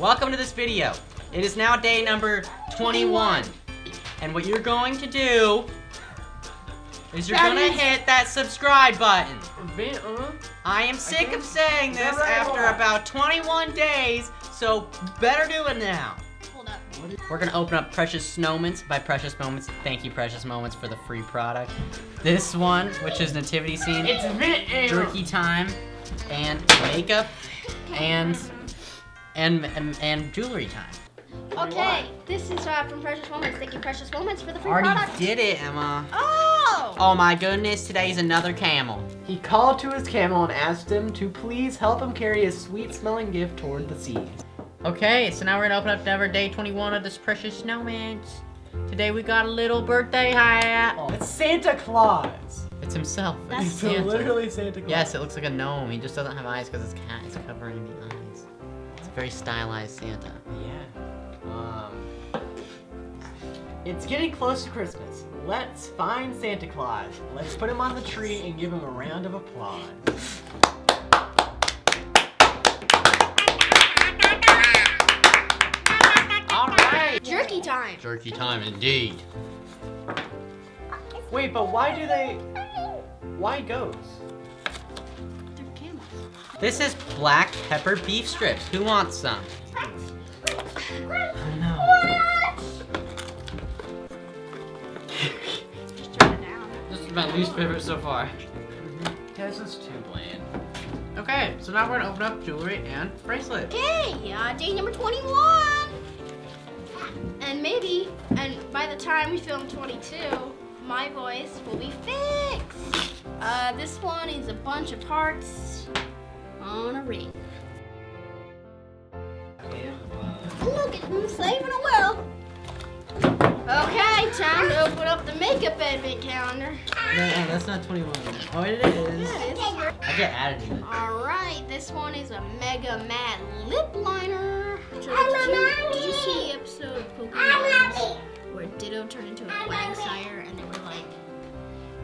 welcome to this video. It is now day number 21. And what you're going to do is you're gonna hit that subscribe button. I am sick of saying this after about 21 days, so better do it now. Hold up. We're gonna open up Precious Moments. By Precious Moments, thank you Precious Moments for the free product. This one, which is nativity scene, jerky time, and makeup, and jewelry time. Okay, this is from Precious Moments. Thank you, Precious Moments, for the free Already product. did it, Emma. Oh! Oh my goodness, today's another camel. He called to his camel and asked him to please help him carry his sweet-smelling gift toward the sea. Okay, so now we're gonna open up number day 21 of this Precious Moments. Today we got a little birthday hat. Oh, it's Santa Claus. It's himself. That's It's Santa. Literally Santa Claus. Yes, it looks like a gnome. He just doesn't have eyes because his cat is covering the eyes. It's a very stylized Santa. Yeah. It's getting close to Christmas. Let's find Santa Claus. Let's put him on the tree and give him a round of applause. Alright! Jerky time. Jerky time indeed. Wait, but why goats? They're camels. This is black pepper beef strips. Who wants some? No. Just turn it down. This is my least favorite so far. This is too bland. Okay, so now we're gonna open up jewelry and bracelet. Okay, day number 21. And by the time we film 22, my voice will be fixed. This one is a bunch of hearts on a ring. Look at me saving a world. Okay, time to open up the makeup advent calendar. No, that's not 21. Oh, it is. Yeah, it is. I get added in it. Alright, this one is a mega matte lip liner. Did you see the episode of Pokemon where Ditto turned into a Quagsire and they were like,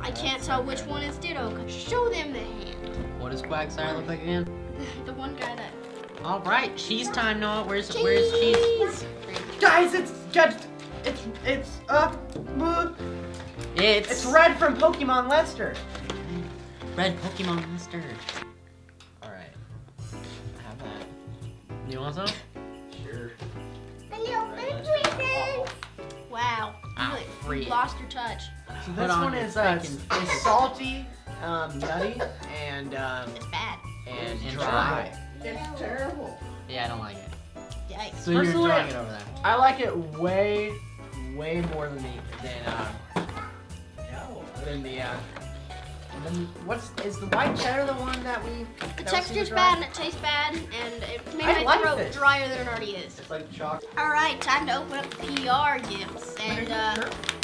I can't tell which one is Ditto, show them the hand. What does Quagsire look like again? The one guy that... Alright, cheese time, Noah. Where's cheese? Guys, it's Red from Pokemon Lester. Red Pokemon mustard. Alright. I have that. You want some? Sure. Wow, Ow, you free. really lost your touch. So Put this on one your is freaking- salty, nutty, and It's bad. And dry. It's terrible. Yeah, I don't like it. Yikes. So you're Personally, enjoying it over there. I like it way more than is the white cheddar the one that we? The texture's bad and it tastes bad and it made my like throat this. drier than it already is. It's like chocolate. Alright, time to open up PR gifts. And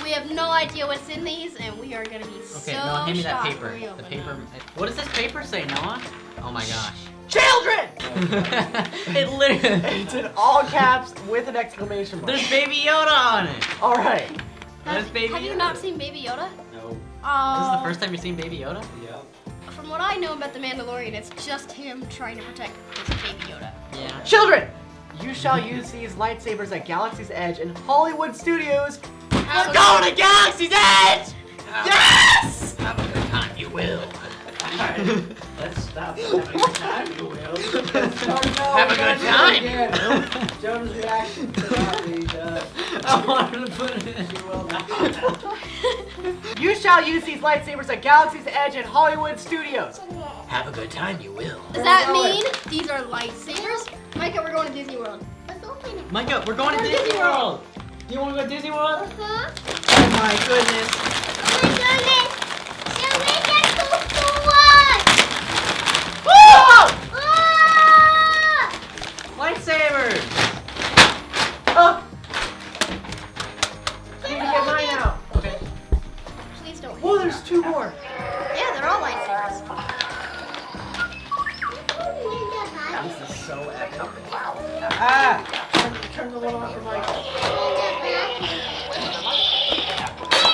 we have no idea what's in these and we are gonna be Okay, so Noah, hand me that shocked paper. when we The open paper. them. What does this paper say, Noah? Oh my gosh. Children! It literally. It's in all caps with an exclamation mark. There's Baby Yoda on it. All right. There's Baby Have you Yoda. not seen Baby Yoda? No. This is Oh. the first time you've seen Baby Yoda? Yeah. From what I know about the Mandalorian, it's just him trying to protect his Baby Yoda. Yeah. Children, you shall use these lightsabers at Galaxy's Edge in Hollywood Studios. We're going to Galaxy's Edge! Yes! Have a good time, you will. Let's stop having a good time, you will. Have a good time. Jonah's reaction to that I wanted to put it in. you will not. You shall use these lightsabers at Galaxy's Edge in Hollywood Studios. Have a good time, you will. Does that mean these are lightsabers? Micah, we're going to Disney World. Micah, we're going to Disney World. Do you want to go to Disney World? Huh? Oh my goodness. Lightsabers! Oh! I need to get mine out. Okay. Please don't. Oh, there's two more. Yeah, they're all lightsabers. This is so epic. Ah! Turn the one off for Mike.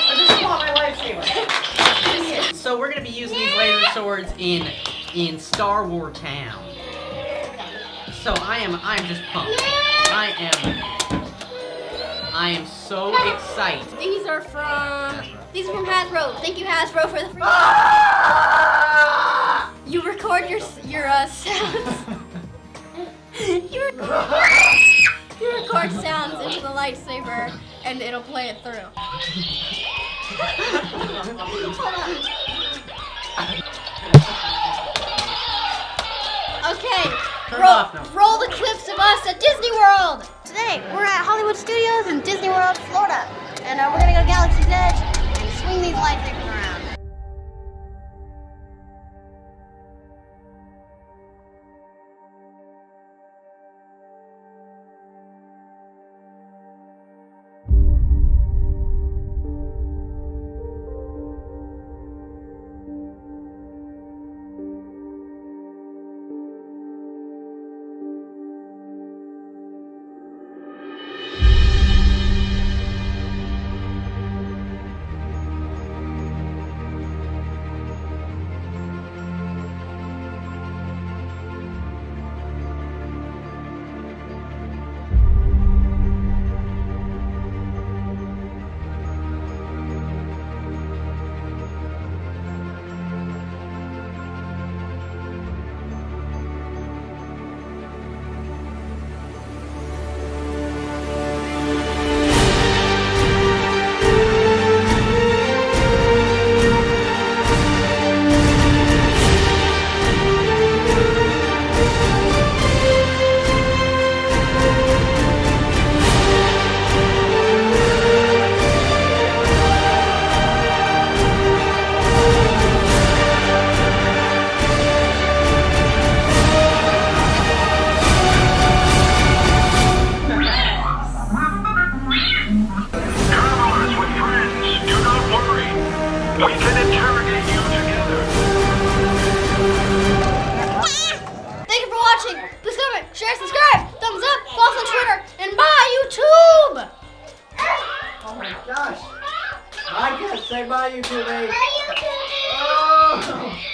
I just want my lightsaber. So we're gonna be using these laser swords in Star Wars Town. So I'm just pumped. I am so excited. These are from Hasbro. Thank you, Hasbro, for the free. You record your sounds. you record sounds into the lightsaber, and it'll play it through. Okay, roll the clips of us at Disney World. Today, we're at Hollywood Studios in Disney World, Florida. And we're gonna go to Galaxy's Edge and swing these lightsabers around. We can interrogate you together. Thank you for watching. Please comment, share, subscribe, thumbs up, follow us on Twitter, and bye YouTube! Oh my gosh. I gotta say bye, YouTube.